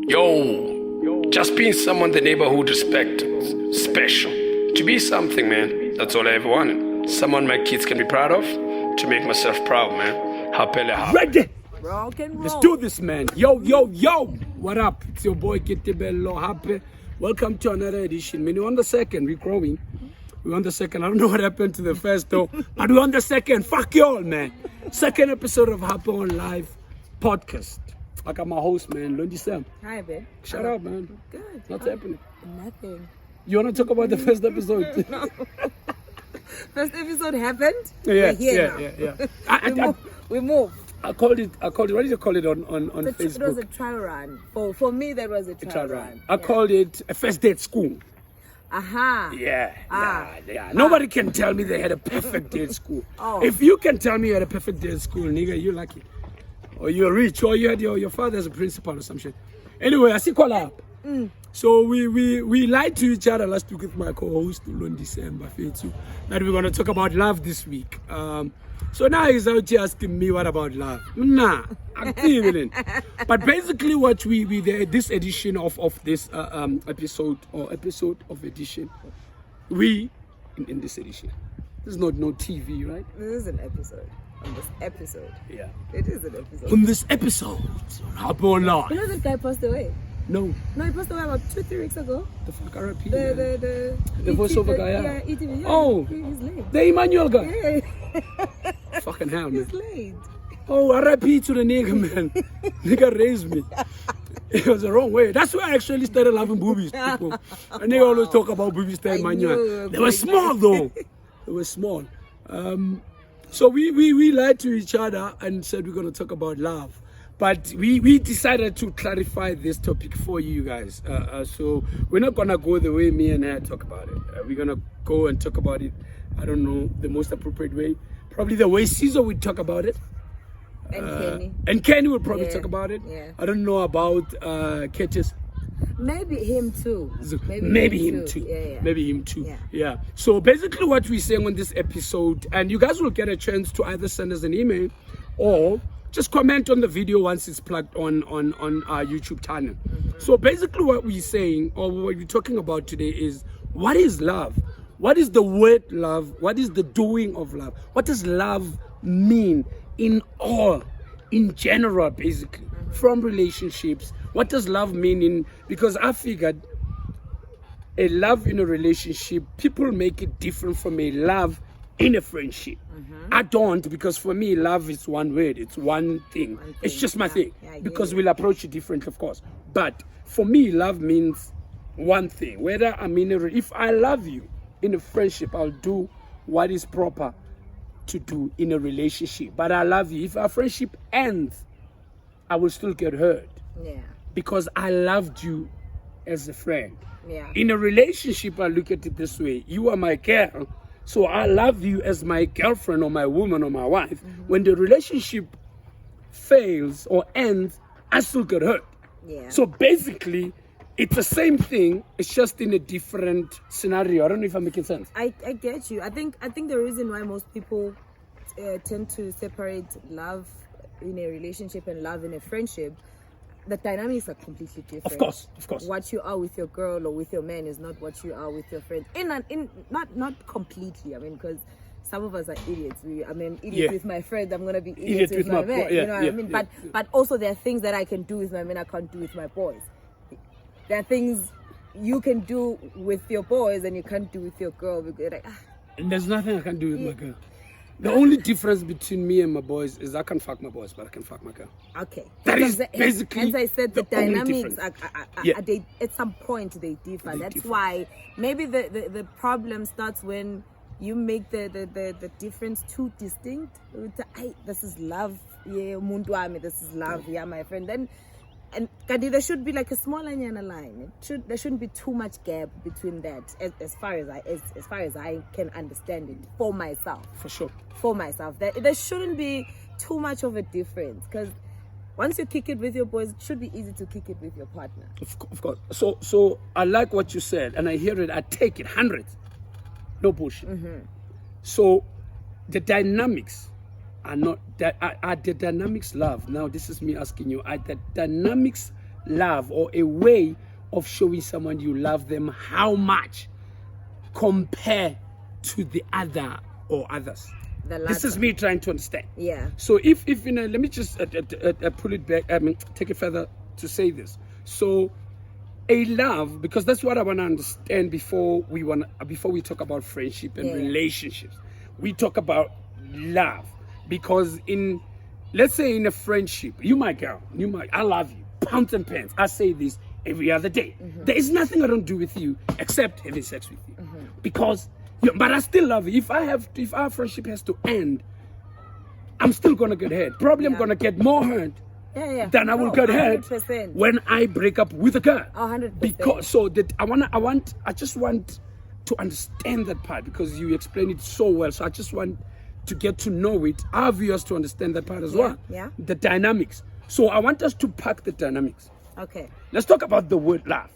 Yo, just being someone the neighborhood respected, special. To be something, man, that's all I ever wanted. Someone my kids can be proud of, to make myself proud, man. Hapele. Ready? Rock and roll. Let's do this, man. Yo, yo, yo. What up? It's your boy Kitibello Happy. Welcome to another edition. Man, we're on the second. We're growing. We're on the second. I don't know what happened to the first though, but we're on the second. Fuck y'all, man. Second episode of Happy on Live podcast. I got my host, man, Lundi Sam. Hi, babe. Shut up, man. Good. What's happening? Nothing. You want to talk about the first episode? No. First episode happened. Yeah, We're here yeah. We moved. I called it. What did you call it on Facebook? It was a trial run. For me, that was a trial run. I called it a first day at school. Aha. Yeah. Nobody can tell me they had a perfect day at school. Oh. If you can tell me you had a perfect day at school, nigga, you're lucky. Or you're rich, or you had your father's a principal or some shit. Anyway, I see call up. So we lied to each other last week with my co-host on December 52 that we're gonna talk about love this week. So now he's out here asking me what about love. Nah, I'm feeling. But basically, what this edition of this episode of edition, we in this edition. This is not no TV, right? This is an episode. On this episode. Yeah. It is an episode. On this episode, Happy on Live. You know that guy passed away? No, No, he passed away about 2-3 weeks ago. the fuck RIP. The voiceover guy, yeah. Yeah, ETV. Yeah, Oh. He's late. The Emmanuel guy. Yeah, Fucking hell, he's man. late. Oh, RIP to the nigga, man. Nigga raised me. It was the wrong way. That's why I actually started loving boobies, people. A nigga always talk about boobies to I Emmanuel. knew. They were small, though. They were small. So we lied to each other and said we're going to talk about love. But we decided to clarify this topic for you guys. So we're not going to go the way me and her talk about it. We're going to go and talk about it, I don't know, the most appropriate way. Probably the way Caesar would talk about it. And Kenny. And Kenny would probably Yeah, talk about it. yeah. I don't know about Curtis. Maybe him too. Maybe him too. Yeah. Maybe him too. Yeah. Yeah. So basically what we're saying on this episode, and you guys will get a chance to either send us an email or just comment on the video once it's plugged on our YouTube channel. So basically what we're saying, or what we're talking about today, is what is love? What is the word love? What is the doing of love? What does love mean in general, basically, from relationships? What does love mean because I figured a love in a relationship, people make it different from a love in a friendship. I don't, because for me, love is one word. It's one thing. It's just my thing. Yeah, because we'll approach it differently, of course. But for me, love means one thing. Whether I'm if I love you in a friendship, I'll do what is proper to do in a relationship. But I love you. If our friendship ends, I will still get hurt. Yeah. Because I loved you as a friend. Yeah. In a relationship, I look at it this way. You are my girl, so I love you as my girlfriend or my woman or my wife. When the relationship fails or ends, I still get hurt. Yeah. So basically, it's the same thing. It's just in a different scenario. I don't know if I'm making sense. I get you. I think the reason why most people tend to separate love in a relationship and love in a friendship, the dynamics are completely different. Of course. What you are with your girl or with your man is not what you are with your friend. Not completely. I mean, because some of us are idiots. Idiot with my friend. I'm gonna be idiot with my man. You know what I mean? But also there are things that I can do with my men I can't do with my boys. There are things you can do with your boys and you can't do with your girl. Because like, And there's nothing I can do with my girl. The only difference between me and my boys is I can fuck my boys, but I can fuck my girl. okay. That is Because basically as I said, the the only dynamics difference. they, at some point they differ. They That's differ. why maybe the problem starts when you make the difference too distinct. This is love, yeah, umuntu wami, this is love, yeah, my friend. Then and there should be like a small line. There shouldn't be too much gap between that, as far as I can understand it for myself. For sure. For myself, there shouldn't be too much of a difference, because once you kick it with your boys, it should be easy to kick it with your partner. Of course. So I like what you said, and I hear it. I take it 100. No bullshit. So the dynamics are not that are the dynamics love. Now this is me asking you, are the dynamics love or a way of showing someone you love them how much compare to the other or others. This is me trying to understand. Yeah. So if you know, let me just pull it back. I mean, take it further to say this. So a love, because that's what I want to understand before we talk about friendship and relationships. We talk about love because let's say in a friendship, you my girl, I love you, pounds and pence. I say this every other day. There is nothing I don't do with you except having sex with you, because. But I still love you. If our friendship has to end, I'm still gonna get hurt. Probably I'm gonna get more hurt than I will get hurt 100%. when I break up with a girl. 100%. Because so that I just want to understand that part because you explain it so well. So I just want to get to know it. Our viewers to understand that part as well. Yeah. The dynamics. So I want us to pack the dynamics. Okay. Let's talk about the word love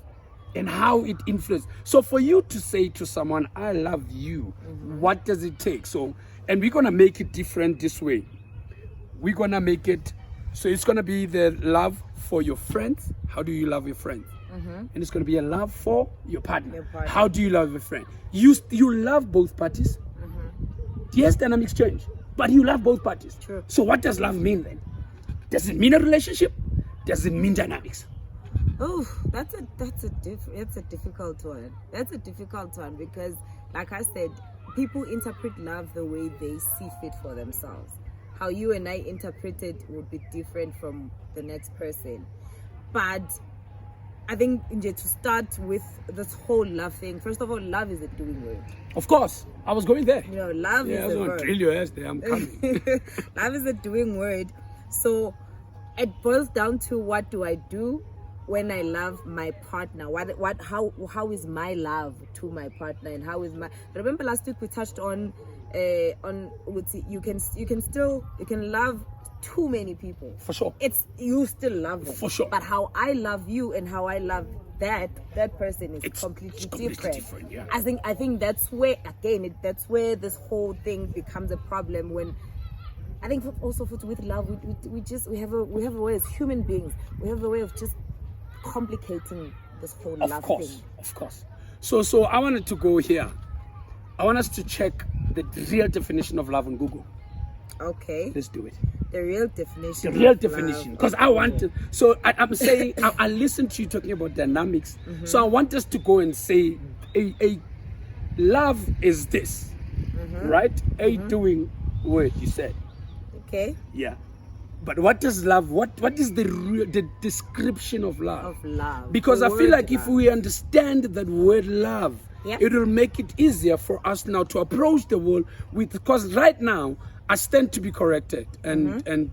and how it influences. So for you to say to someone, I love you, what does it take? So, and we're going to make it different this way. We're going to make it, so it's going to be the love for your friends. How do you love your friends? And it's going to be a love for your partner. How do you love your friend? You love both parties. Yes, dynamics change, but you love both parties. True. So what does love mean then? Does it mean a relationship? Does it mean dynamics? Oh, that's a difficult one. That's a difficult one because, like I said, people interpret love the way they see fit for themselves. How you and I interpret it would be different from the next person. But I think to start with this whole love thing, first of all, love is a doing word. Of course, I was going there. You know, love is a I was going to drill your ass there. I'm coming. Love is a doing word. So it boils down to what do I do when I love my partner? How is my love to my partner, and how is my? Remember last week we touched on you can love too many people. For sure. You still love them. For sure. But how I love you and how I love that person is completely different. Yeah. I think that's where that's where this whole thing becomes a problem when. I think also with love, we have a way as human beings. We have a way of just complicating this whole love thing. Of course. So I wanted to go here. I want us to check the real definition of love on Google. Okay. Let's do it. The real definition. The real definition. Because I want to. So I'm saying I listened to you talking about dynamics. So I want us to go and say a love is this, right? A doing word. You said. Okay. Yeah. But what is love? What is the description of love? Of love. Because I feel like if we understand that word love, it will make it easier for us now to approach the world with. Because right now I stand to be corrected, and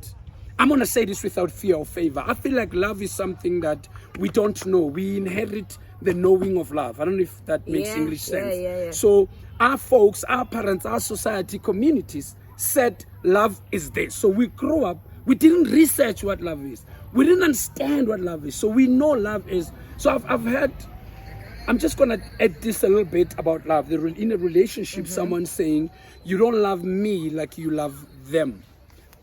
I'm gonna say this without fear or favor. I feel like love is something that we don't know. We inherit the knowing of love. I don't know if that makes English sense. Yeah. So our folks, our parents, our society, communities said love is this. So we grow up. We didn't research what love is. We didn't understand what love is. So we know love is. So I've heard, I'm just going to add this a little bit about love. In a relationship, someone saying, you don't love me like you love them.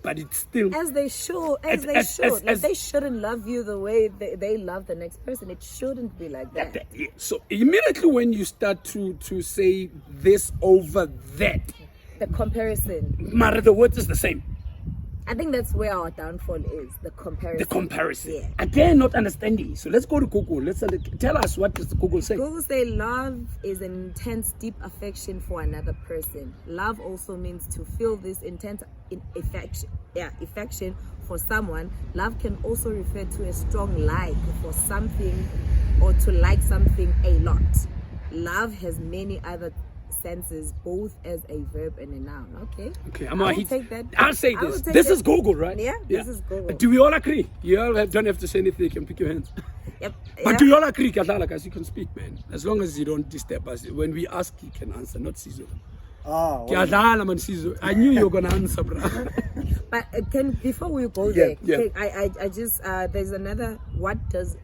But it's still... As they should. They shouldn't love you the way they love the next person. It shouldn't be like that. So immediately when you start to say this over that... The comparison. Mara, the word is the same. I think that's where our downfall is, the comparison. The comparison. Yeah. Again, not understanding. So let's go to Google. Tell us, what does Google say? Google say love is an intense, deep affection for another person. Love also means to feel this intense affection for someone. Love can also refer to a strong like for something or to like something a lot. Love has many other senses, both as a verb and a noun. Okay, I'll take that. I'll say this. This is Google, right? Yeah, this is Google. Do we all agree? You all don't have to say anything. You can pick your hands. Yep. But do you all agree, Kadala, guys? You can speak, man. As long as you don't disturb us. When we ask, you can answer, not Sizo. I knew you were gonna answer, bro. But before we go there, I just there's another. What does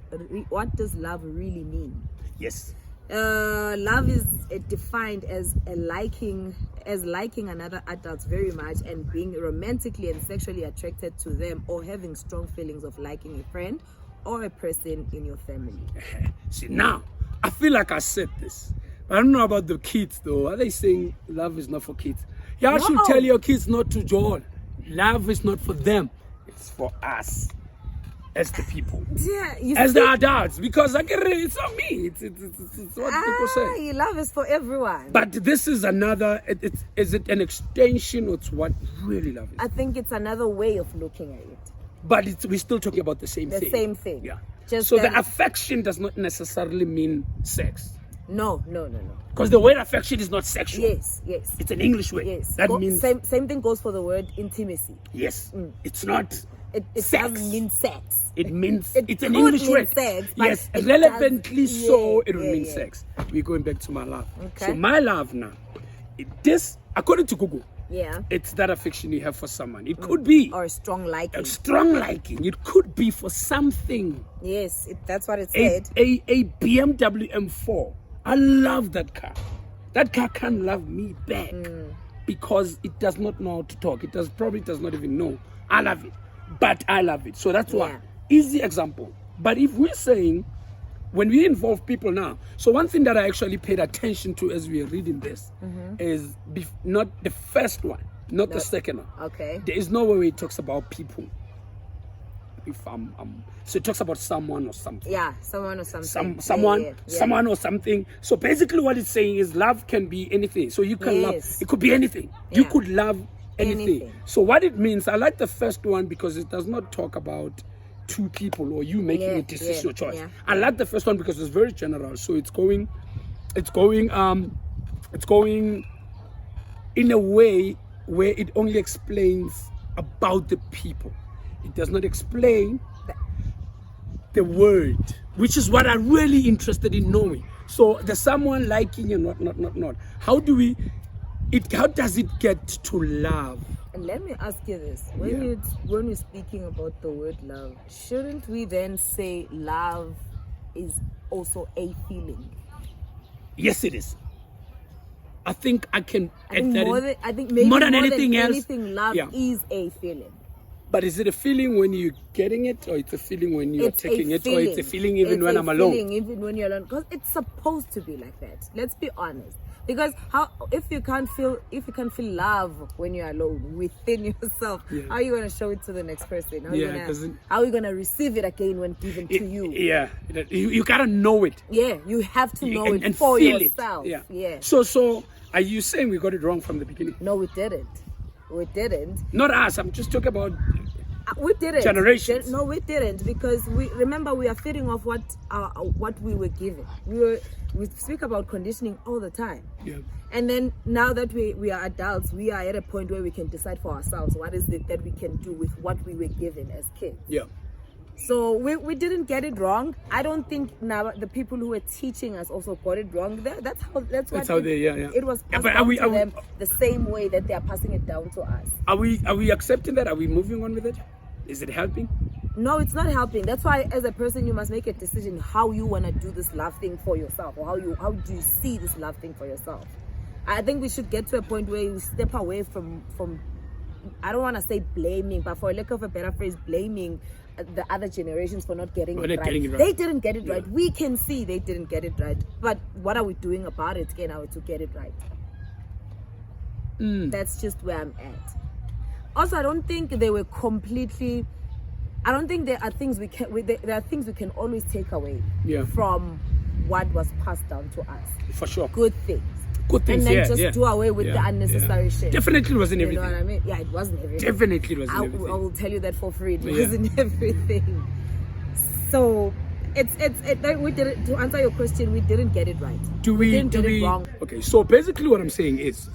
love really mean? Yes. Love is defined as liking another adult very much and being romantically and sexually attracted to them, or having strong feelings of liking a friend or a person in your family. See, now, I feel like I said this. I don't know about the kids, though. Are they saying love is not for kids? Y'all should tell your kids not to join. Love is not for them. It's for us. As the people. Yeah. As the adults. Because it's not me. It's what people say. Love is for everyone. But this is another, is it an extension or it's what really love is? I think it's another way of looking at it. But we're still talking about the same thing. The same thing. Yeah. Just so the affection does not necessarily mean sex. No. Because the word affection is not sexual. Yes. It's an English word. Yes. That means... Same thing goes for the word intimacy. Yes. It's not... It sex. doesn't mean sex. It means... It it's an could English mean word. sex, Yes. it Relevantly does, so, it will yeah, mean yeah. sex. We're going back to my love. Okay. So my love now, this, according to Google, Yeah. it's that affection you have for someone. It could be Or a strong liking. a strong liking. It could be for something. Yes, that's what it said. A BMW M4. I love that car. That car can't love me back because it does not know how to talk. It probably does not even know. I love it, but I love it. So that's why. Yeah. Easy example. But if we're saying, when we involve people now, so one thing that I actually paid attention to as we are reading this is not the first one, not the second one. Okay. There is no way it talks about people. If so it talks about someone or something. Yeah, someone or something. Someone, Yeah. someone or something. So basically, what it's saying is love can be anything. So you can love. Yes. It could be anything. You Yeah. could love anything. Anything. So what it means, I like the first one because it does not talk about two people or you making a decision or choice. Yeah. I like the first one because it's very general. So it's going in a way where it only explains about the people. It does not explain the word, which is what I'm really interested in knowing. So there's someone liking and not. How does it get to love? And let me ask you this: when you're speaking about the word love, shouldn't we then say love is also a feeling? Yes, it is. I think I can add that in. I think maybe more than anything else, love is a feeling. But is it a feeling when you're getting it, or it's a feeling when you're taking it, or it's a feeling even when I'm alone? Feeling even when you're alone, because it's supposed to be like that. Let's be honest. Because if you can't feel love when you're alone within yourself, how are you gonna show it to the next person? How are you gonna receive it again when given to you? Yeah, you gotta know it. Yeah, you have to know it and for feel yourself. It. Yeah. So are you saying we got it wrong from the beginning? No, we didn't. We didn't. Not us. I'm just talking about. We didn't. Generations. No, we didn't, because we are feeding off what we were given. We speak about conditioning all the time. Yeah. And then now that we are adults, we are at a point where we can decide for ourselves what is it that we can do with what we were given as kids. Yeah. So we didn't get it wrong. I don't think now the people who were teaching us also got it wrong. That's how it was passed down to them the same way that they are passing it down to us. Are we accepting that? Are we moving on with it? Is it helping? No, it's not helping. That's why, as a person, you must make a decision how you want to do this love thing for yourself, or how do you see this love thing for yourself. I think we should get to a point where you step away from I don't want to say blaming, but for lack of a better phrase, blaming the other generations for not getting it right. They didn't get it right. We can see they didn't get it right. But what are we doing about it now to get it right? That's just where I'm at. Also, I don't think they were completely. I don't think there are things we can always take away from what was passed down to us. For sure. Good things. Good things, and then do away with the unnecessary shit. Definitely wasn't everything. You know what I mean? Yeah, it wasn't everything. Definitely it wasn't everything. I will tell you that for free. It wasn't everything. So we didn't, to answer your question, we didn't get it right. We didn't get it wrong. Okay, so basically what I'm saying is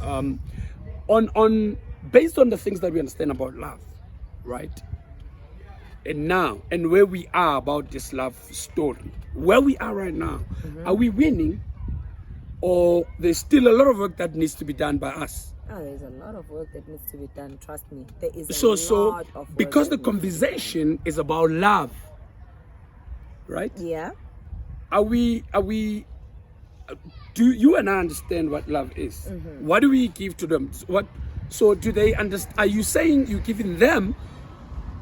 based on the things that we understand about love, right? And where we are about this love story, where we are right now, are we winning? Or there's still a lot of work that needs to be done by us? Oh, there's a lot of work that needs to be done. Trust me, there is a lot of work. Because the conversation is about love, right? Yeah. Do you and I understand what love is? What do we give to them? So do they understand? Are you saying you're giving them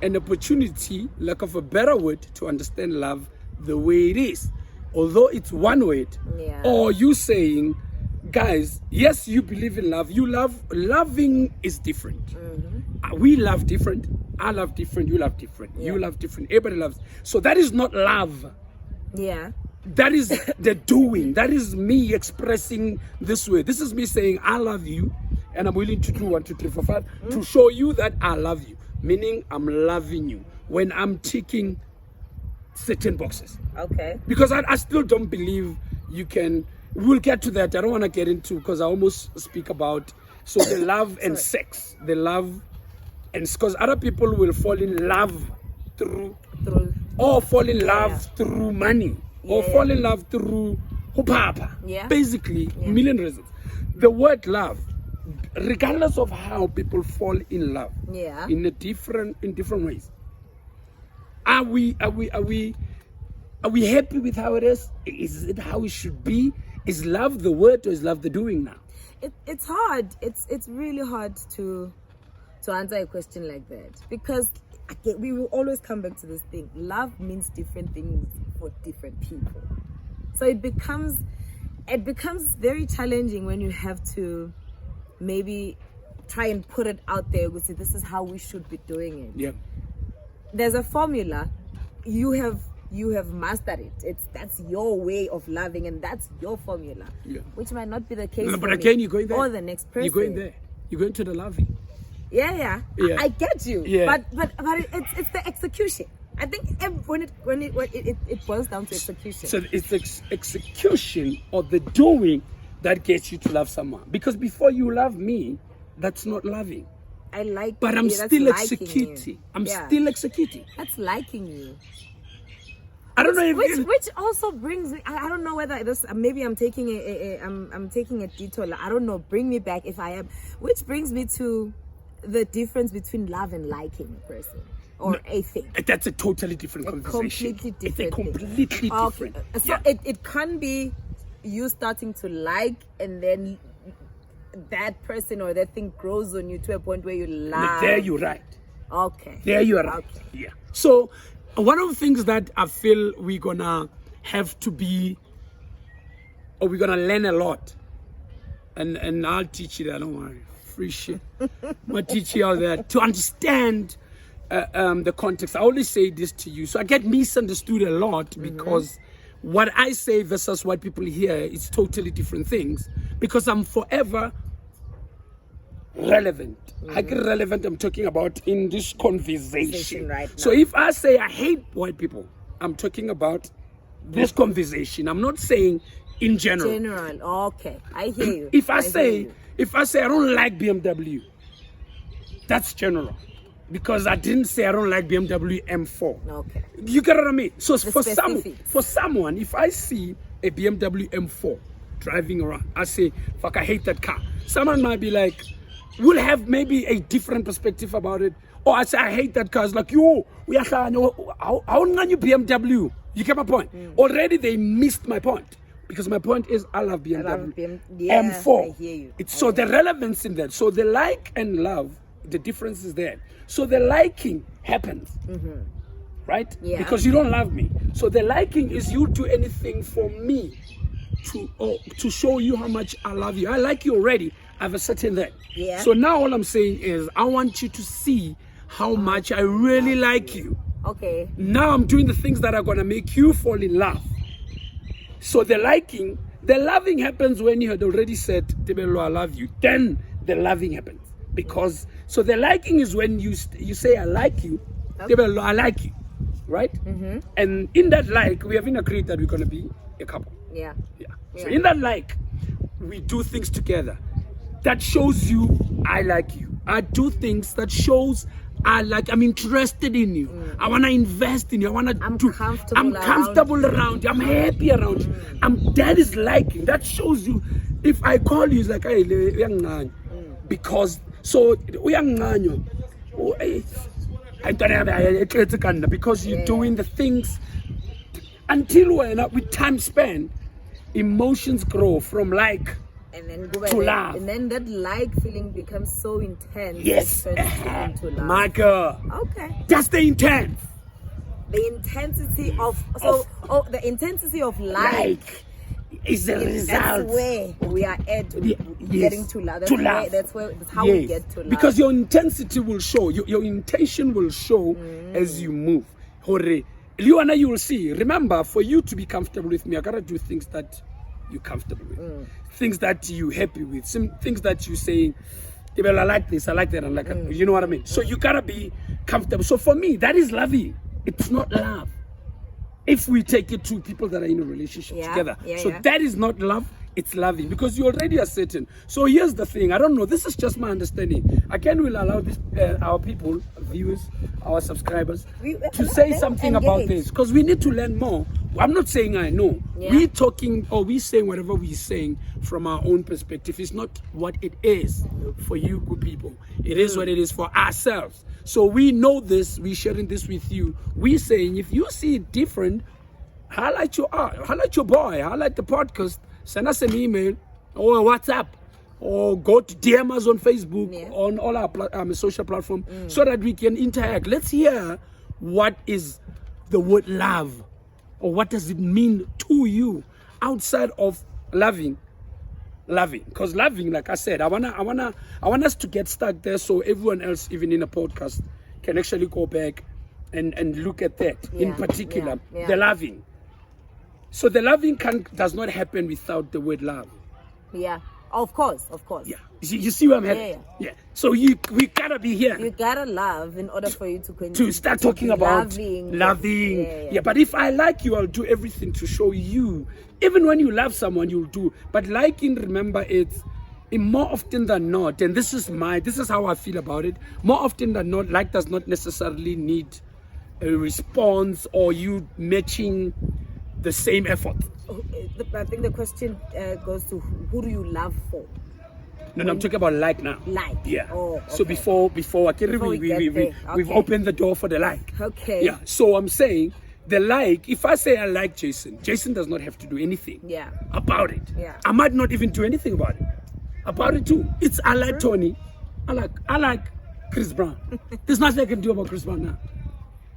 an opportunity, lack of a better word, to understand love the way it is. Although it's one word, or you saying, guys, yes, you believe in love. You love, loving is different. We love different. I love different. You love different. You love different. Everybody loves. So that is not love. Yeah. That is the doing. That is me expressing this way. This is me saying, I love you, and I'm willing to do 1, 2, 3, 4, 5 to show you that I love you. Meaning, I'm loving you when I'm ticking certain boxes. Okay. Because I still don't believe you can. We'll get to that. I don't want to get into, because I almost speak about the love and sex, the love, and because other people will fall in love through or fall in love through money. Or fall in love through hupapa. Basically, million reasons. The word love, regardless of how people fall in love, in different ways. Are we happy with how it is? Is it how it should be? Is love the word, or is love the doing now? It's hard. It's really hard to answer a question like that, because again, we will always come back to this thing. Love means different things for different people. So it becomes very challenging when you have to maybe try and put it out there. We say this is how we should be doing it. Yeah. There's a formula. You have mastered it. That's your way of loving, and that's your formula. Yeah. Which might not be the case. No, but again, you're going there. Or the next person. You're going there. You're going to the loving. Yeah. I get you. Yeah. But it's the execution. I think when it boils down to execution. So it's execution or the doing that gets you to love someone. Because before you love me, that's not loving. I like. But I'm still executing. I'm still executing. That's liking you. I don't know if which also brings me. I don't know whether this. Maybe I'm taking I'm taking a detour. I don't know. Bring me back if I am. Which brings me to the difference between love and liking a person or a thing. That's a totally different conversation. Completely different. It's a completely different. So it can be you starting to like, and then that person or that thing grows on you to a point where you like. There you're right. Okay. There you are right. Okay. Yeah. So one of the things that I feel we're gonna have to be, or we're gonna learn a lot, and I'll teach you that. Don't worry. Free shit. I'll teach you all that to understand the context. I always say this to you, so I get misunderstood a lot because what I say versus what people hear is totally different things. Because I'm forever relevant. I get relevant. I'm talking about in this conversation right now. So if I say I hate white people, I'm talking about this conversation. I'm not saying in general. Okay, I hear you. If I say I don't like BMW, that's general. Because I didn't say I don't like BMW M4. Okay. You get what I mean? So for someone, if I see a BMW M4 driving around, I say, fuck, I hate that car. Someone might be like, will have maybe a different perspective about it. Or I say, I hate that car. It's like, yo, we are how you BMW? You get my point? Already they missed my point. Because my point is, I love BMW. M4. I hear you. So the relevance in that. So the like and love, the difference is there. So the liking happens. Right? Yeah. Because you don't love me. So the liking is you do anything for me to show you how much I love you. I like you already. I have a certain that. Yeah. So now all I'm saying is I want you to see how much I really like you. Okay. Now I'm doing the things that are going to make you fall in love. So the loving happens when you had already said, Tebelo, I love you. Then the loving happens. Because, so the liking is when you say, I like you. Okay. Tebelo, I like you. Right? And in that like, we have agreed that we're going to be a couple. Yeah. So in that like, we do things together. That shows you I like you. I do things that shows I'm interested in you. I want to invest in you. I'm comfortable around you. I'm happy around you. That is liking. That shows you. If I call you, it's like, hey, because so because you're doing the things until with time spent, emotions grow from like And then go to love. And then that like feeling becomes so intense. Yes. It turns into love. Michael. Okay. That's the intent. The intensity of the intensity of like is the result. That's where we are at getting to love. That's how we get to love. Because your intensity will show, your intention will show as you move. Hore. Liwana, you will see. Remember, for you to be comfortable with me, I gotta do things that you're comfortable with. Things that you're happy with. Some things that you say, I like this, I like that, I like that. You know what I mean? So you gotta be comfortable. So for me, that is loving. It's not love. If we take it to people that are in a relationship together. That is not love, it's loving. Because you already are certain. So here's the thing. I don't know. This is just my understanding. Again, we'll allow this, our people, viewers, our subscribers, to say something about this. Because we need to learn more. I'm not saying I know. We're talking or we're saying whatever we're saying from our own perspective. It's not what it is for you good people. It is what it is for ourselves. So we know this, we're sharing this with you. We're saying if you see it different, highlight your boy, highlight the podcast, send us an email or a WhatsApp, or go to DM us on Facebook, on all our social platforms, so that we can interact. Let's hear what is the word love, or what does it mean to you outside of loving. Because loving, like I said, I want us to get stuck there, so everyone else, even in a podcast, can actually go back and look at that in particular. The loving. So the loving does not happen without the word love. Yeah, of course. Yeah, you see where I'm headed. Yeah. So we gotta be here. You gotta love in order for you to continue to start talking about loving. Yeah, but if I like you, I'll do everything to show you. Even when you love someone, you'll do. But liking, remember, it's more often than not, and this is how I feel about it. More often than not, like does not necessarily need a response or you matching the same effort. I think the question goes to who do you love for? No, I'm talking about like now. Like. Yeah. Oh, okay. So before we've opened the door for the like. Okay. Yeah. So I'm saying the like, if I say I like Jason does not have to do anything about it. Yeah. I might not even do anything about it too. It's I like Tony. I like Chris Brown. There's nothing I can do about Chris Brown now.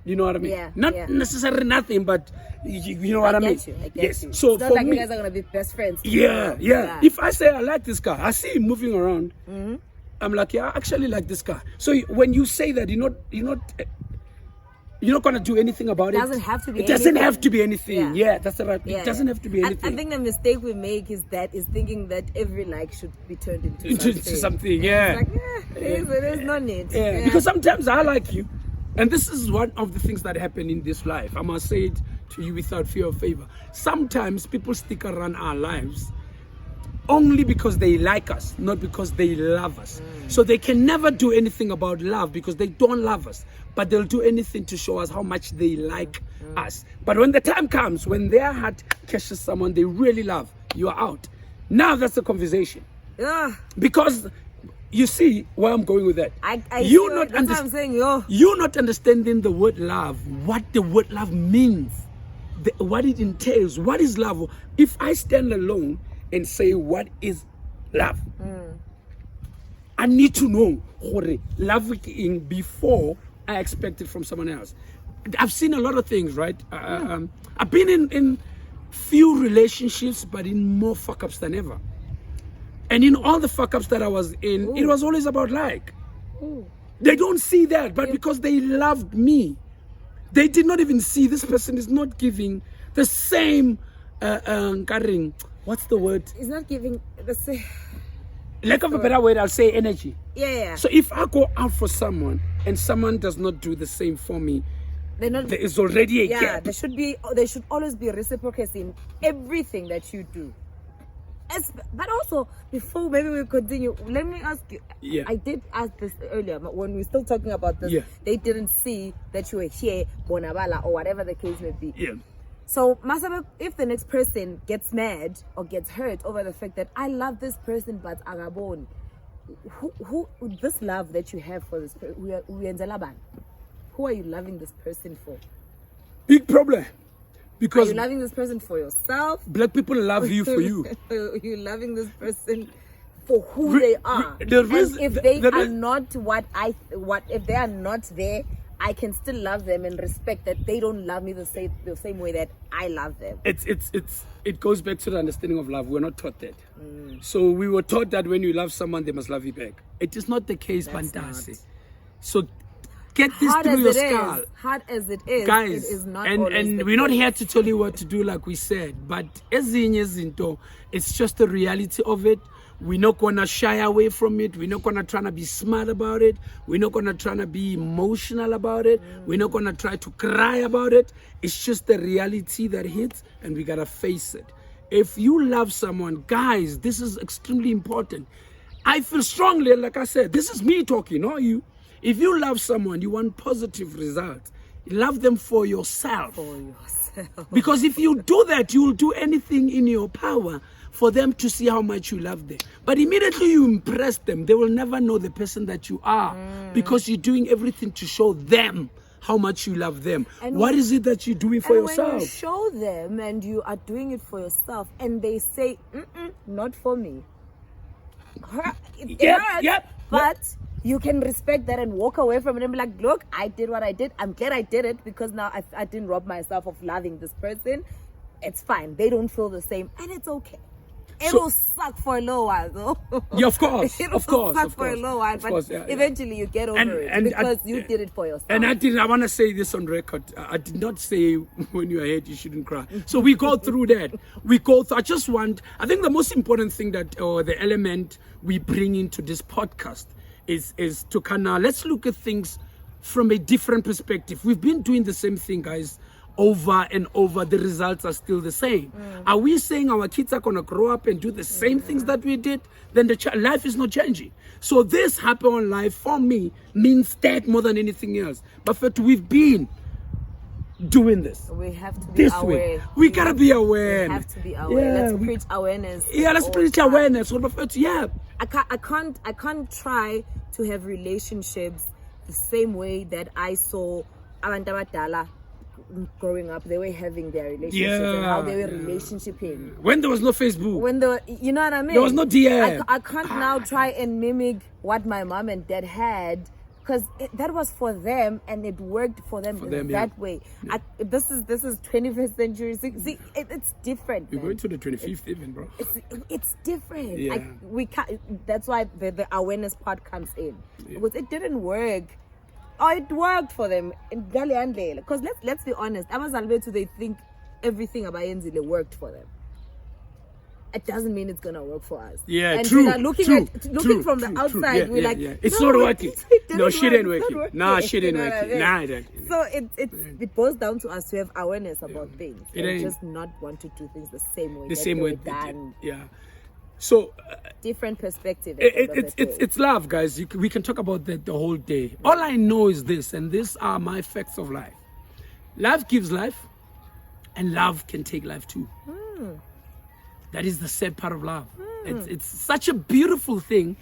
You know what I mean? Yeah. Not necessarily nothing, but you know what I mean? I get you. So it's not for like me, you guys are gonna be best friends. Yeah. If I say I like this guy, I see him moving around. I'm like, yeah, I actually like this guy. So when you say that, you're not gonna do anything about it. It doesn't have to be. It doesn't have to be anything. Yeah, that's the right. It doesn't have to be anything. I think the mistake we make is thinking that every like should be turned into something. Yeah. It's like, there's no need. Yeah. Because sometimes I like you. And this is one of the things that happen in this life. I must say it to you without fear of favor. Sometimes people stick around our lives only because they like us, not because they love us. So they can never do anything about love because they don't love us. But they'll do anything to show us how much they like us. But when the time comes, when their heart catches someone they really love, you are out. Now that's the conversation. Because you see where I'm going with that. You're not understanding the word love, what the word love means, what it entails. What is love? If I stand alone and say what is love, I need to know love before I expect it from someone else. I've seen a lot of things, right? I've been in few relationships, but in more fuck-ups than ever. And in all the fuck-ups that I was in, it was always about like. They don't see that, but because they loved me, they did not even see this person is not giving the same, what's the word? It's not giving the same. Lack of a better word, I'll say energy. Yeah. So if I go out for someone and someone does not do the same for me, there is already a gap. There should always be reciprocity in everything that you do. But also, before maybe we continue, let me ask you. Yeah. I did ask this earlier, but when we were still talking about this, they didn't see that you were here, Bonabala, or whatever the case may be. Yeah. So, Masaba, if the next person gets mad or gets hurt over the fact that I love this person, but Agabon, who this love that you have for this person, who are you loving this person for? Big problem. Because are you loving this person for yourself? Black people love you for you. You're loving this person for who they are. And if they are not if they are not there, I can still love them and respect that they don't love me the same way that I love them. It goes back to the understanding of love. We're not taught that. So we were taught that when you love someone, they must love you back. It is not the case, Bantasi. So get this through your skull. Hard as it is, guys, it is not and we're not here to tell you what to do, like we said. But it's just the reality of it. We're not gonna shy away from it. We're not gonna try to be smart about it. We're not gonna try to be emotional about it. We're not gonna try to cry about it. It's just the reality that hits, and we gotta face it. If you love someone, guys, this is extremely important. I feel strongly, like I said, this is me talking, not you. If you love someone, you want positive results. Love them for yourself. Because if you do that, you will do anything in your power for them to see how much you love them. But immediately you impress them, they will never know the person that you are, because you're doing everything to show them how much you love them. And what is it that you're doing for yourself? When you show them and you are doing it for yourself and they say, not for me. It hurts, but you can respect that and walk away from it and be like, look, I did what I did. I'm glad I did it because now I didn't rob myself of loving this person. It's fine. They don't feel the same and it's okay. It'll suck for a little while though. Yeah, of course. It'll suck for a little while, but eventually you get over it because you did it for yourself. And I want to say this on record. I did not say when you're ahead you shouldn't cry. So we go through that. I think the most important thing that, or the element we bring into this podcast is to let's look at things from a different perspective. We've been doing the same thing, guys, over and over. The results are still the same. Are we saying our kids are going to grow up and do the same things that we did? Then life is not changing. So this happen on life for me means that more than anything else. But we've been doing this. We have to be aware. We gotta be aware. We have to be aware. Let's preach awareness. Yeah, let's preach awareness. I can't try to have relationships the same way that I saw abantu abadala growing up. They were having their relationships and how they were relationshiping. When there was no Facebook. You know what I mean? There was no DM. I can't now try and mimic what my mom and dad had, because that was for them and it worked for them that way. Yeah. This is 21st century. See, it's different. We're going to the 25th even, bro. It's different. Yeah. We can't. That's why the awareness part comes in, because it didn't work. Oh, it worked for them in Galiandle. Because let's be honest, they think everything about Enzile worked for them. It doesn't mean it's gonna work for us. Yeah, and true. Looking from the outside, we're like, it's not working. No, shit ain't working. Nah, shit ain't working. Nah, it ain't. So it boils down to us to have awareness about things and just not want to do things the same way. The same way done. Yeah. So different perspective. It's love, guys. We can talk about that the whole day. All I know is this, and these are my facts of life. Love gives life, and love can take life too. That is the sad part of love. It's such a beautiful thing.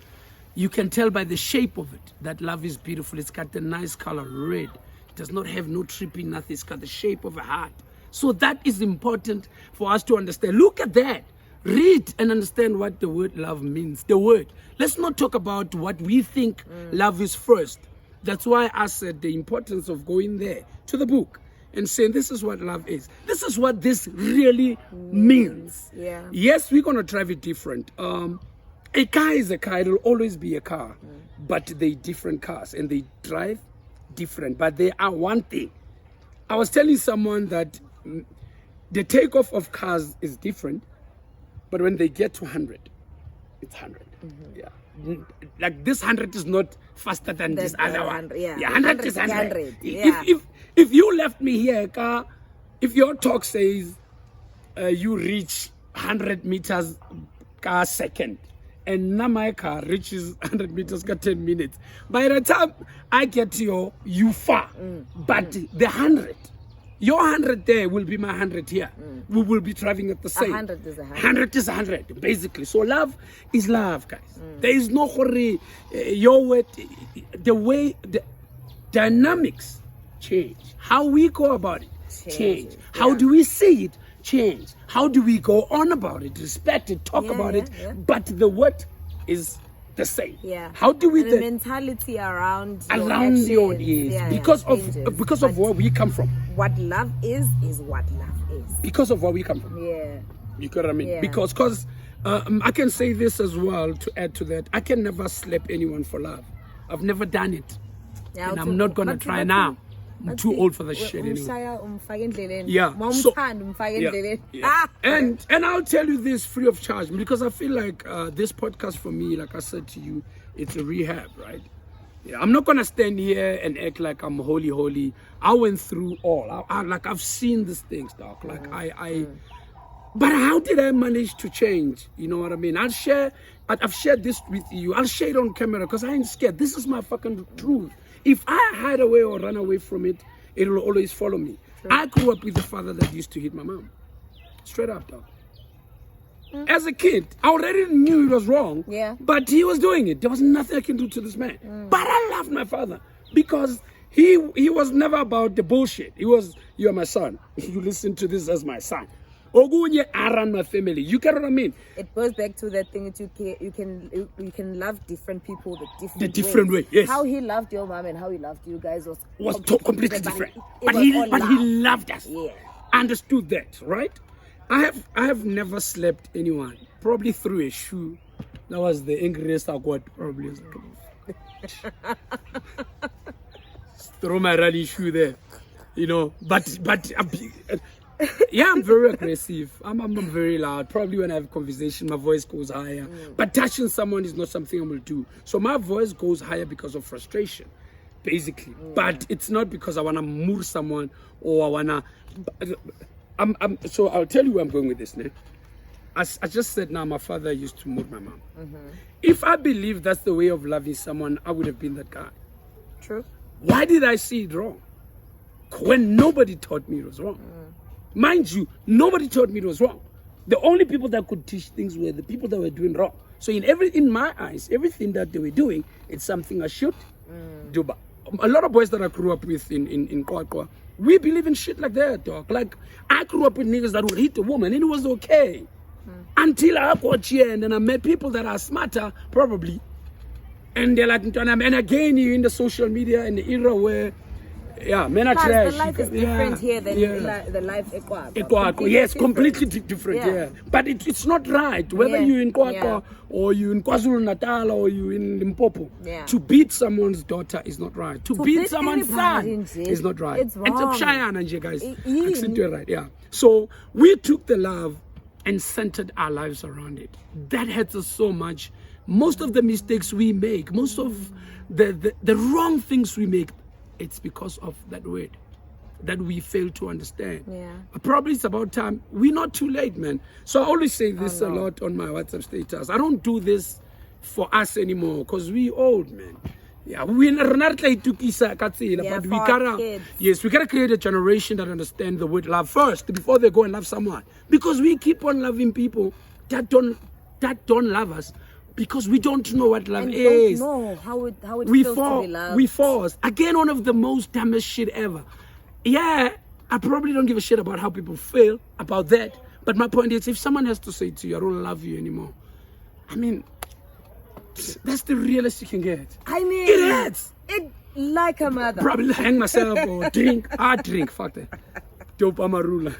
You can tell by the shape of it that love is beautiful. It's got the nice color, red. It does not have no tripping, nothing. It's got the shape of a heart. So that is important for us to understand. Look at that. Read and understand what the word love means. The word. Let's not talk about what we think love is first. That's why I said the importance of going there to the book and saying this is what love is. This is what this really means. Yeah. Yes, we're going to drive it different. A car is a car. It'll always be a car. But they're different cars and they drive different. But they are one thing. I was telling someone that the takeoff of cars is different. But when they get to 100, it's 100. Yeah. Like this 100 is not faster than this other one. Yeah, 100 is 100. Yeah. If you left me here, car, if your talk says you reach 100 meters per second, and now my car reaches 100 meters per 10 minutes, by the time I get to you far, but the 100. Your 100 there will be my 100 here. We will be driving at the same. 100 is 100. 100 is 100, basically. So love is love, guys. There is no hurry. Your way, the way, the dynamics change. How we go about it change. How do we see it? Change. How do we go on about it, respect it, talk about it, but the word is the same. Yeah. How do we the mentality around your because of where we come from. What love is what love is. Because of where we come from. Yeah. You get what I mean? Yeah. Because I can say this as well to add to that. I can never slap anyone for love. I've never done it. Yeah, and I'm not gonna try now. I'm too old for the shit anyway. Yeah. So, and I'll tell you this free of charge, because I feel like this podcast for me, like I said to you, it's a rehab, right? Yeah, I'm not gonna stand here and act like I'm holy. I went through all. I've seen these things, dog. Like but how did I manage to change? You know what I mean? I've shared this with you. I'll share it on camera because I ain't scared. This is my fucking truth. If I hide away or run away from it, it will always follow me. True. I grew up with a father that used to hit my mom. Straight up, dog. As a kid, I already knew it was wrong. Yeah. But he was doing it. There was nothing I can do to this man. But I loved my father because he was never about the bullshit. He was, you are my son. You listen to this as my son. Ogunye, I run my family. You get what I mean? It goes back to that thing that you can love different people the different way. Yes. How he loved your mom and how he loved you guys was completely different. But he loved us. Yeah. Understood that, right? I have never slapped anyone. Probably threw a shoe. That was the angriest I got. Probably. Throw my rally shoe there, you know. But. Yeah, I'm very aggressive. I'm very loud. Probably when I have a conversation, my voice goes higher. But touching someone is not something I will do. So my voice goes higher because of frustration, basically. But it's not because I want to move someone or I want to... So I'll tell you where I'm going with this, né? I just said now, my father used to move my mom. If I believe that's the way of loving someone, I would have been that guy. True. Why did I see it wrong? When nobody taught me it was wrong. Mind you, nobody taught me it was wrong. The only people that could teach things were the people that were doing wrong. So in my eyes, everything that they were doing, it's something I should do. But a lot of boys that I grew up with in Kwakwa, we believe in shit like that, dog. Like, I grew up with niggas that would hit a woman and it was okay. Until I got here and then I met people that are smarter, probably. And they're like, and again, you're in the social media in the era where men are trash. The life is different here than the life Ekwakwa. Yes, completely different. But it's not right. Whether you're in Kwakwa or you're in KwaZulu-Natal or you're in Limpopo, to beat someone's daughter is not right. To beat someone's son is not right. It's wrong. And to Cheyenne, guys, right? Yeah. So we took the love and centered our lives around it. That hurts us so much. Most of the mistakes we make, most of the wrong things we make, it's because of that word that we fail to understand. Probably it's about time. We're not too late, man. So I always say this a lot on my WhatsApp status. I don't do this for us anymore because we old, man. Yeah, we not like to but we gotta create a generation that understand the word love first before they go and love someone. Because we keep on loving people that don't love us. Because we don't know what love is. Don't know how it feels to be loved. We force. Again, one of the most dumbest shit ever. Yeah, I probably don't give a shit about how people feel about that. But my point is, if someone has to say to you, I don't love you anymore. I mean, that's the realest you can get. I mean, it hurts. It like a mother. Probably hang myself or drink. I drink. Fuck that. Dope Amarula.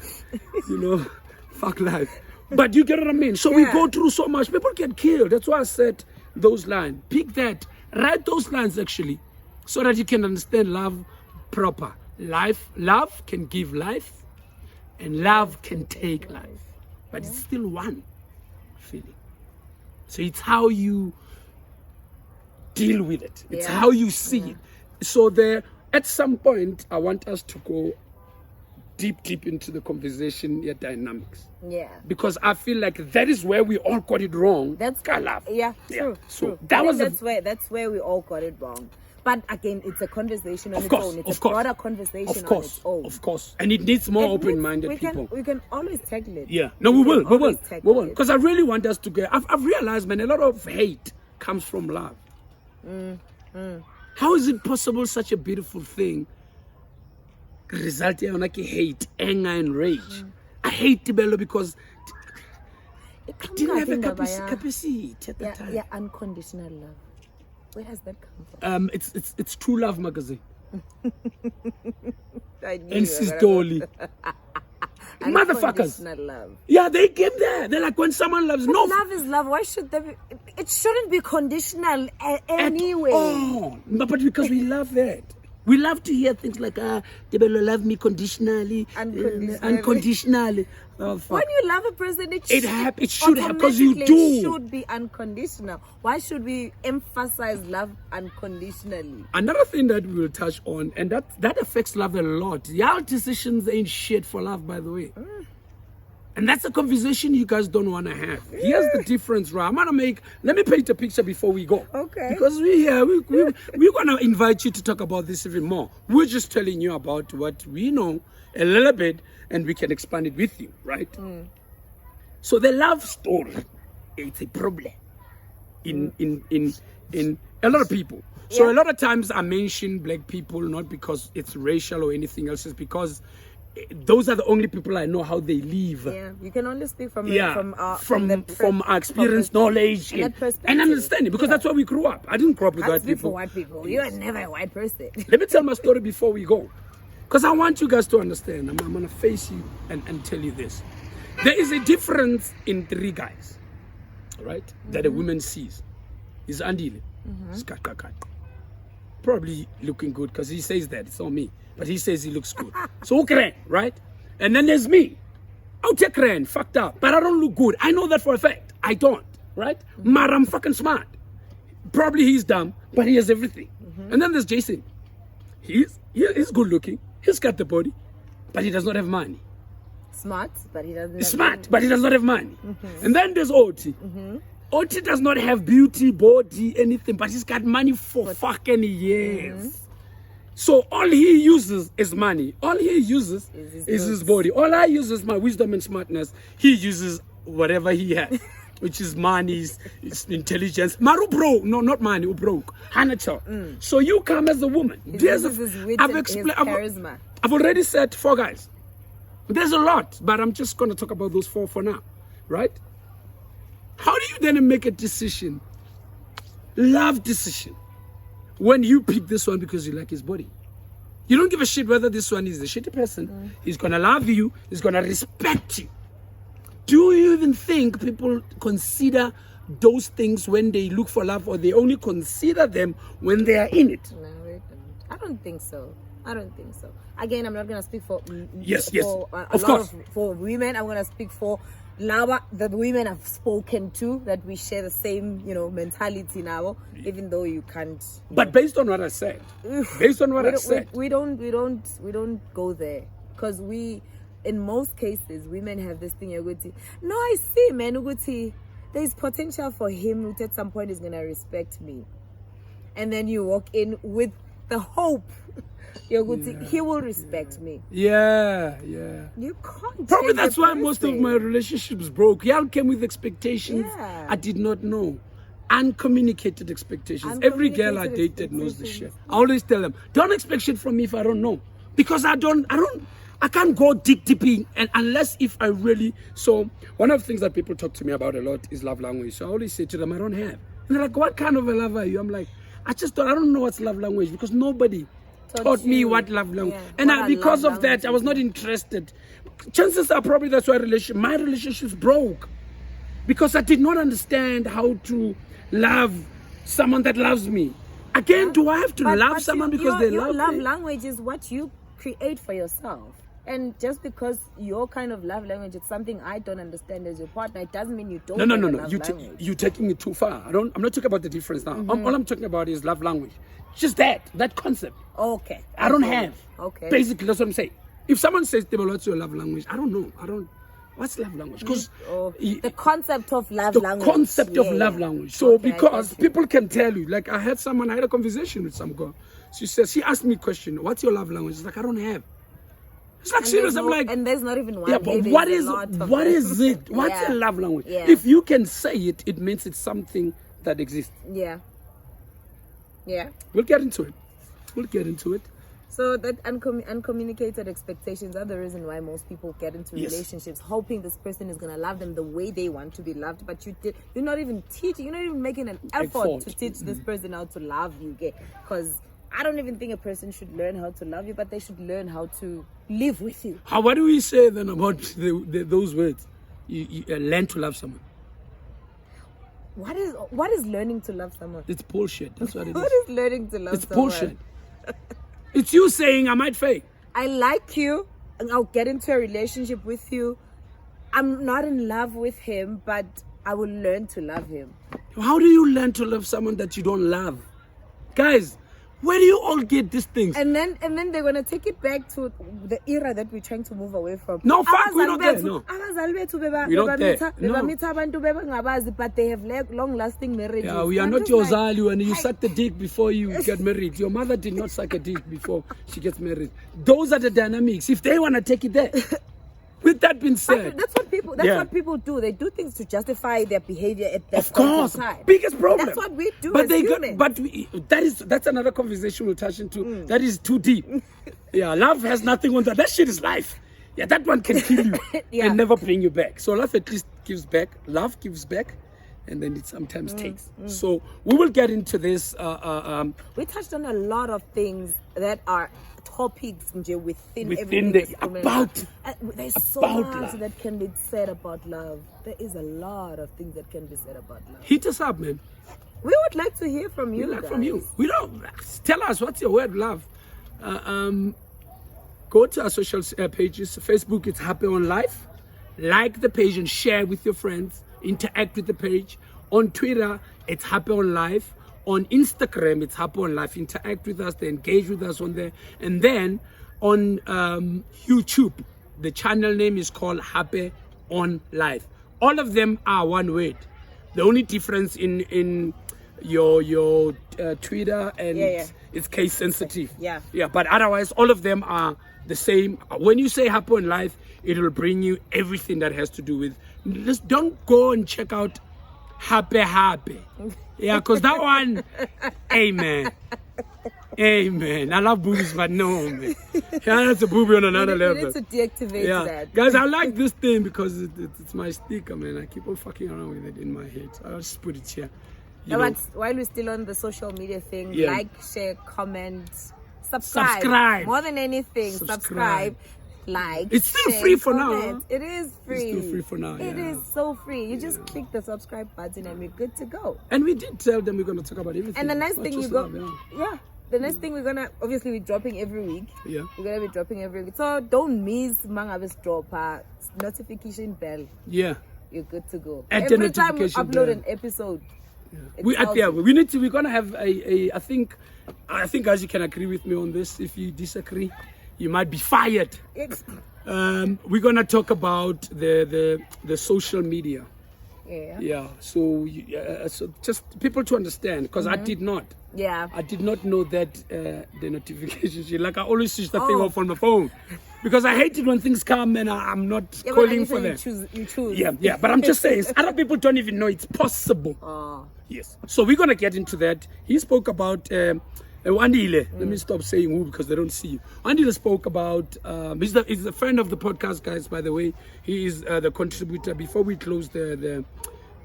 You know, fuck life. But you get what I mean? So we go through so much. People get killed. That's why I said those lines. Pick that. Write those lines, actually, so that you can understand love proper. Love can give life, and love can take life. But it's still one feeling. So it's how you deal with it. It's how you see it. So at some point, I want us to go deep into the conversation, dynamics. Yeah. Because I feel like that is where we all got it wrong. That's love. Yeah, true. So true. that's where we all got it wrong. But again, it's a conversation on its own. It's a broader conversation on its own. Of course. And it needs more open-minded people. We can always tackle it. Yeah. No, we will. Because I really want us to get... I've realized, man, a lot of hate comes from love. How is it possible such a beautiful thing result ya yona ke hate, anger and rage. I hate Tibelo because I didn't have a capacity at the time. Yeah, unconditional love. Where has that come from? It's True Love magazine. I knew And Sistoli. Motherfuckers. Love. Yeah, they came there. They're like, when someone loves, no. Love is love. Why should there be? It shouldn't be conditional anyway. Oh, but because we love that. We love to hear things like, Tibelo love me conditionally. Unconditionally. Oh, fuck. When you love a person, it should happen because you do. It should be unconditional. Why should we emphasize love unconditionally? Another thing that we will touch on, and that affects love a lot. Your decisions ain't shit for love, by the way. And that's a conversation you guys don't want to have. Here's the difference, right? Let me paint a picture before we go. Okay. Because we're going to invite you to talk about this even more. We're just telling you about what we know a little bit, and we can expand it with you, right? So the love story, it's a problem in a lot of people. So a lot of times I mention black people, not because it's racial or anything else, it's because those are the only people I know how they live. Yeah, you can only speak from our experience, knowledge, and understanding, because that's where we grew up. I didn't grow up with white people. For white people, you are never a white person. Let me tell my story before we go, because I want you guys to understand. I'm gonna face you and tell you this. There is a difference in three guys, right? That a woman sees. Is Andile, probably looking good because he says that it's not me. But he says he looks good. So okay, right? And then there's me. I'll take Ren, fucked up. But I don't look good. I know that for a fact. I don't, right? But I'm fucking smart. Probably he's dumb, but he has everything. And then there's Jason. He's good looking. He's got the body, but he does not have money. Smart, but he doesn't. Smart, but he does not have money. And then there's Oti. Oti does not have beauty, body, anything, but he's got money for fucking years. So all he uses is money. All he uses is his body. All I use is my wisdom and smartness. He uses whatever he has, which is money, his intelligence. Maru bro, no, not money, broke. Hanacho. So you come as a woman. Charisma. I've already said 4 guys. There's a lot, but I'm just going to talk about those 4 for now, right? How do you then make a decision, love decision, when you pick this one because you like his body? You don't give a shit whether this one is a shitty person. He's gonna love you. He's gonna respect you. Do you even think people consider those things when they look for love, or they only consider them when they are in it? No, I don't think so. Again, I'm not gonna speak for for women. I'm gonna speak for the women I've spoken to, that we share the same, mentality now, even though you can't. But based on what I said, we don't go there, because in most cases, women have this thing. No, I see, man. There's potential for him who at some point is gonna respect me, and then you walk in with the hope. He will respect me. Yeah. You can't. Probably that's why most of my relationships broke. Y'all came with expectations I did not know. Uncommunicated expectations. Every girl I dated knows the shit. I always tell them, don't expect shit from me if I don't know. Because I can't go deep and unless if I really. So one of the things that people talk to me about a lot is love language. So I always say to them, I don't have. And they're like, what kind of a lover are you? I'm like, I don't know what's love language, because nobody taught me what love language. And because of that, I was not interested. Chances are probably that's why my relationships broke. Because I did not understand how to love someone that loves me. Again, do I have to love someone because they love me? Your love language is what you create for yourself. And just because your kind of love language is something I don't understand as your partner, it doesn't mean you don't. No. You're taking it too far. I'm not talking about the difference now. All I'm talking about is love language. Just that concept. Okay. I don't have. Okay. Basically, that's what I'm saying. If someone says, what's your love language? I don't know. What's love language? Because the concept of love language. The concept of love language. So because people can tell you, like I had a conversation with some girl. She asked me a question, what's your love language? It's like, I don't have. It's like serious. I'm like, and there's not even one. Yeah, but what is it? What's a love language? Yeah. If you can say it, it means it's something that exists. Yeah. We'll get into it. So that uncommunicated expectations are the reason why most people get into relationships, hoping this person is gonna love them the way they want to be loved. But you're not even teaching. You're not even making an effort to teach this person how to love you. Because I don't even think a person should learn how to love you, but they should learn how to live with you. What do we say then about those words? You learn to love someone. What is learning to love someone? It's bullshit. That's what it is. What is learning to love someone? It's bullshit. It's you saying I might fail. I like you and I'll get into a relationship with you. I'm not in love with him, but I will learn to love him. How do you learn to love someone that you don't love? Guys, where do you all get these things? And then they're gonna take it back to the era that we're trying to move away from. No, fuck, we're not there. No. We're not there. No. But they have long-lasting marriages. Yeah, we are not your Zalu, and you suck the dick before you get married. Your mother did not suck a dick before she gets married. Those are the dynamics. If they want to take it there. With that being said, that's what people do. They do things to justify their behavior at that time. Biggest problem. That's what we do as humans. That's another conversation we'll touch into. That is too deep. Yeah, love has nothing on that. That shit is life. Yeah, that one can kill you and never bring you back. So love at least gives back. Love gives back, and then it sometimes takes. So we will get into this. We touched on a lot of things that are topics within there's so much love that can be said about love. There is a lot of things that can be said about love. Hit us up, man. We would like to hear from you. We don't tell us what's your word love. Go to our social pages. Facebook, it's Happy on Life. Like the page and share with your friends. Interact with the page. On Twitter, it's Happy on Life. On Instagram, it's Happy on Life. Interact with us, engage with us on there. And then on YouTube, the channel name is called Happy on Life. All of them are one word. The only difference in your Twitter and it's case sensitive. Yeah. But otherwise, all of them are the same. When you say Happy on Life, it will bring you everything that has to do with. Just don't go and check out Happy. Yeah, because that one, amen. I love boobies, but no, man. Yeah, that's a boobie on another level. You need to deactivate that. Guys, I like this thing because it's my sticker, man. I keep on fucking around with it in my head. So I'll just put it here. But while we're still on the social media thing, like, share, comment, subscribe. More than anything, subscribe. Like, it's still free for now. It is free. It's still free for now. It is so free. You just click the subscribe button and we're good to go. And we did tell them we're going to talk about everything. And the next thing the next thing we're dropping every week. Yeah. We're gonna be dropping every week. So don't miss Mangabe's drop notification bell. Yeah. You're good to go. Every time we upload an episode. Yeah. We're gonna have I think guys, you can agree with me on this. If you disagree, you might be fired. We're gonna talk about the social media. Yeah. So just people to understand, because I did not. Yeah. I did not know that the notifications. Like I always switch the thing off on my phone because I hate it when things come and I'm not calling for them. You choose. Yeah. But I'm just saying, other people don't even know it's possible. Yes. So we're gonna get into that. He spoke about. Andile, let me stop saying who because they don't see you. Andile spoke about, he's a friend of the podcast, guys, by the way. He is the contributor. Before we close the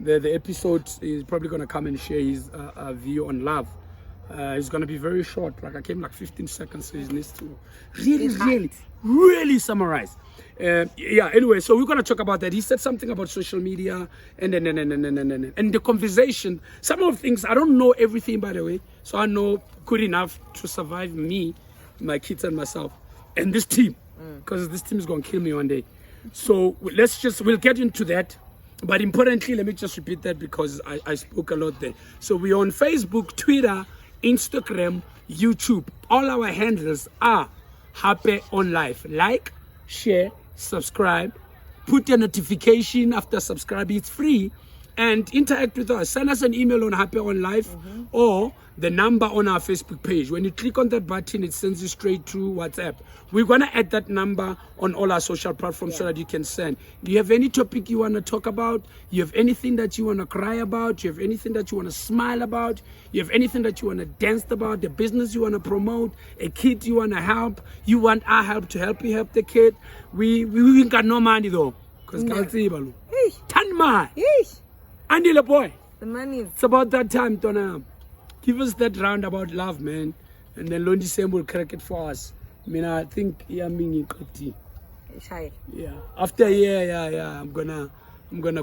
episode, he's probably going to come and share his view on love. It's going to be very short. Like I came 15 seconds, so he needs to really summarize. Anyway, so we're going to talk about that. He said something about social media and the conversation. Some of the things, I don't know everything, by the way. So I know good enough to survive me, my kids and myself, and this team. Because this team is going to kill me one day. So we'll get into that. But importantly, let me just repeat that because I spoke a lot there. So we're on Facebook, Twitter, Instagram, YouTube. All our handles are Happy on Life. Like, share, subscribe, put a notification after subscribing. It's free. and interact with us. Send us an email on Happy on Life or the number on our Facebook page. When you click on that button, it sends you straight to WhatsApp. We're going to add that number on all our social platforms so that you can send. Do you have any topic you want to talk about? You have anything that you want to cry about? You have anything that you want to smile about? You have anything that you want to dance about? The business you want to promote? A kid you want to help? You want our help to help you help the kid? We got no money though. Because Kaltibalu. Tanma. Andile boy. The money is... It's about that time, Tona. Give us that roundabout love, man. And then Londi Sam will crack it for us. I mean, I think yeah. After a year, I'm gonna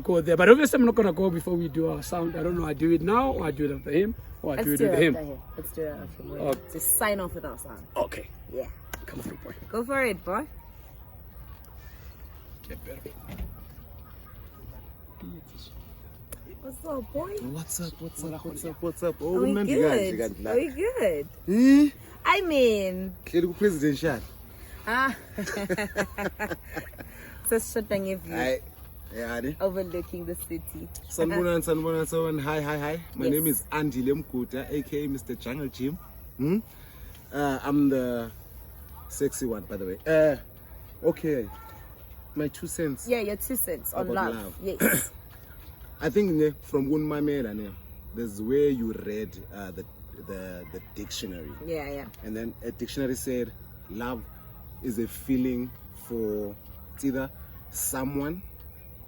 go there. But obviously I'm not gonna go before we do our sound. I don't know, I do it now or I do it after him or I do it with him. Let's do it after him. Okay. Just sign off with our sound. Okay. Yeah. Come through, boy. Go for it, boy. Get better. What's up, boy? What's up? Oh, we good. Are we good? I mean... presidential. Overlooking the city. Sanbona. Hi. My name is Andy Lemkuta, aka Mr. Jungle Jim. I'm the sexy one, by the way. Okay. My 2 cents. Yeah, your 2 cents on love. Yes. I think from Unmamela, there's where you read the dictionary. Yeah. And then a dictionary said love is a feeling for it's either someone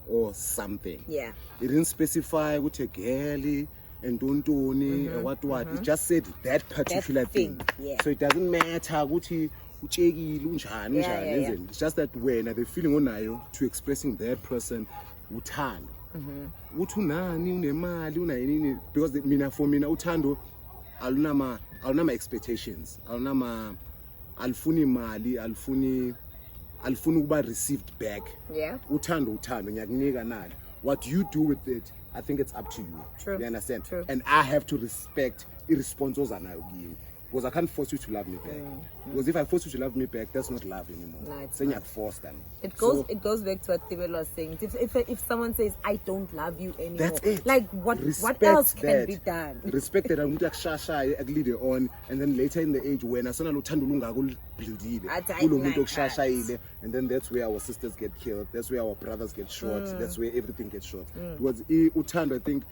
or something. Yeah. It didn't specify which a girly and tontoni or what. It just said that particular thing. Yeah. So it doesn't matter which it's just that when the feeling onayo to expressing that person uthando. Because for mina uthando alunama expectations, alfuni mali, alfuni ukuba received back. Yeah. Uthando ngiyakunika nani. What you do with it, I think it's up to you. True. You understand? True. And I have to respect irresponses anayo kimi. Because I can't force you to love me back. Because if I force you to love me back, that's not love anymore. No, it's saying not. you're forced them. It goes back to what Tibelo was saying. If someone says I don't love you anymore, that's it. Like what else can be done? Respect that I'm going on, and then later in the age when I and then that's where our sisters get killed. That's where our brothers get shot. That's where everything gets shot. Because uthando, I think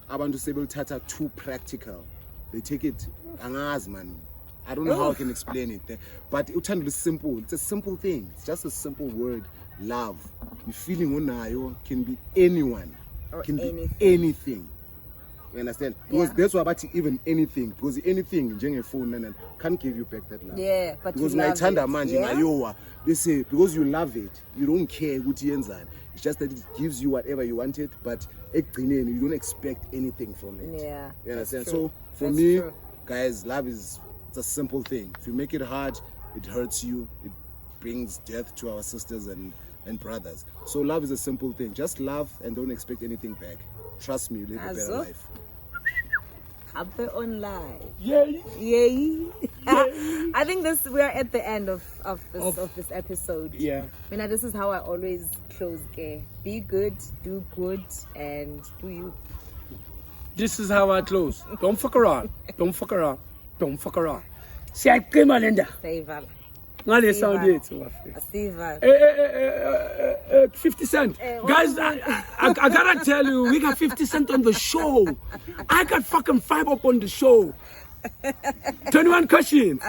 abantu sebelithatha too practical. They take it angaz, man. I don't know how I can explain it. But uthando is simple. It's a simple thing. It's just a simple word. Love. The feeling unayo can be anyone. Or can anything. be anything. You understand? Because that's why about even anything. Because anything phone can't give you back that love. Yeah, but because you love it. They say because you love it, you don't care what you ends. It's just that it gives you whatever you wanted, but you don't expect anything from it. Yeah. You understand? True. So for That's me, true. guys, love it's a simple thing. If you make it hard, it hurts you. It brings death to our sisters and brothers. So love is a simple thing. Just love and don't expect anything back. Trust me, you live a better life. Happy on life. Yay. I think we are at the end of this episode. Yeah. This is how I always close. Be good, do good, and do you. This is how I close. Don't fuck around. Siyaqima le ndaba. Stay Ngale sound yethu wafika. 50 Cent. Guys, I gotta tell you, we got 50 Cent on the show. I got fucking 5 up on the show. 21 questions.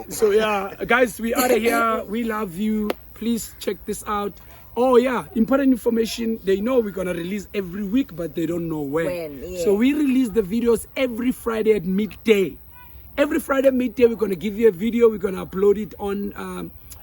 So yeah, guys, we out of here. We love you. Please check this out. Oh yeah, important information. They know we're gonna release every week, but they don't know when. Yeah. So we release the videos every Friday at midday. Every Friday midday, we're gonna give you a video. We're gonna upload it on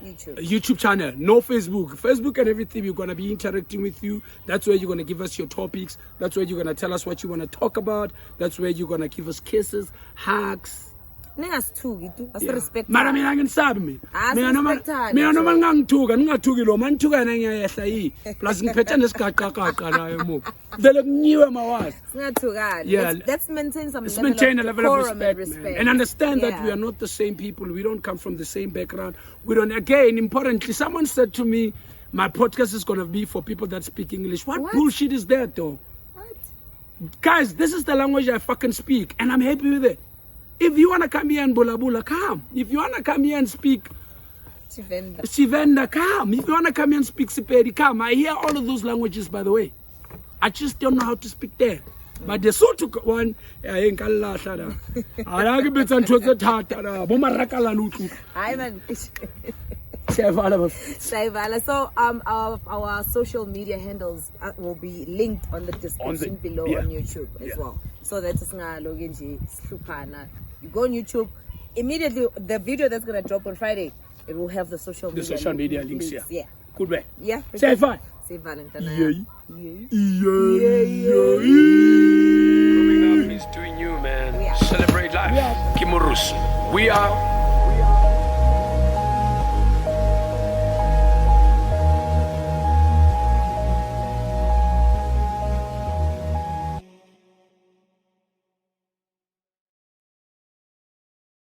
YouTube channel. No Facebook. Facebook and everything. We're gonna be interacting with you. That's where you're gonna give us your topics. That's where you're gonna tell us what you wanna talk about. That's where you're gonna give us kisses, hugs, ningasithuki tu asirespect mara mina ngingisabi mina Asirespectane, mina noma so. ngangithuka ningathuki lo manithuka yena ngiyayehla yi plus ngiphethe nesigaqaqaqa naye mo vele kunyiwe mawazi. singathukani. Yeah. Let's maintain some Let's level maintain a of level of decorum respect, man. And understand that we are not the same people. We don't come from the same background. We don't, again, importantly, someone said to me, my podcast is going to be for people that speak English. What bullshit is that, though? What? Guys, this is the language I fucking speak, and I'm happy with it. If you want to come here and bula bula, come. If you want to come here and speak Sivenda, come. If you want to come here and speak Sipedi, come. I hear all of those languages, by the way. I just don't know how to speak there. But the Sotho one, I ain't gonna lie, shut up. I like a bit of Hi, man. Saivala. So our social media handles will be linked on the description below on YouTube as well. So that's login. You go on YouTube immediately. The video that's gonna drop on Friday, it will have the social media links. Yeah. Good way. Yeah. Say fine. Say Valentine. Growing up is doing you, man. Yeah. Celebrate life. Yeah. Kimurus. We are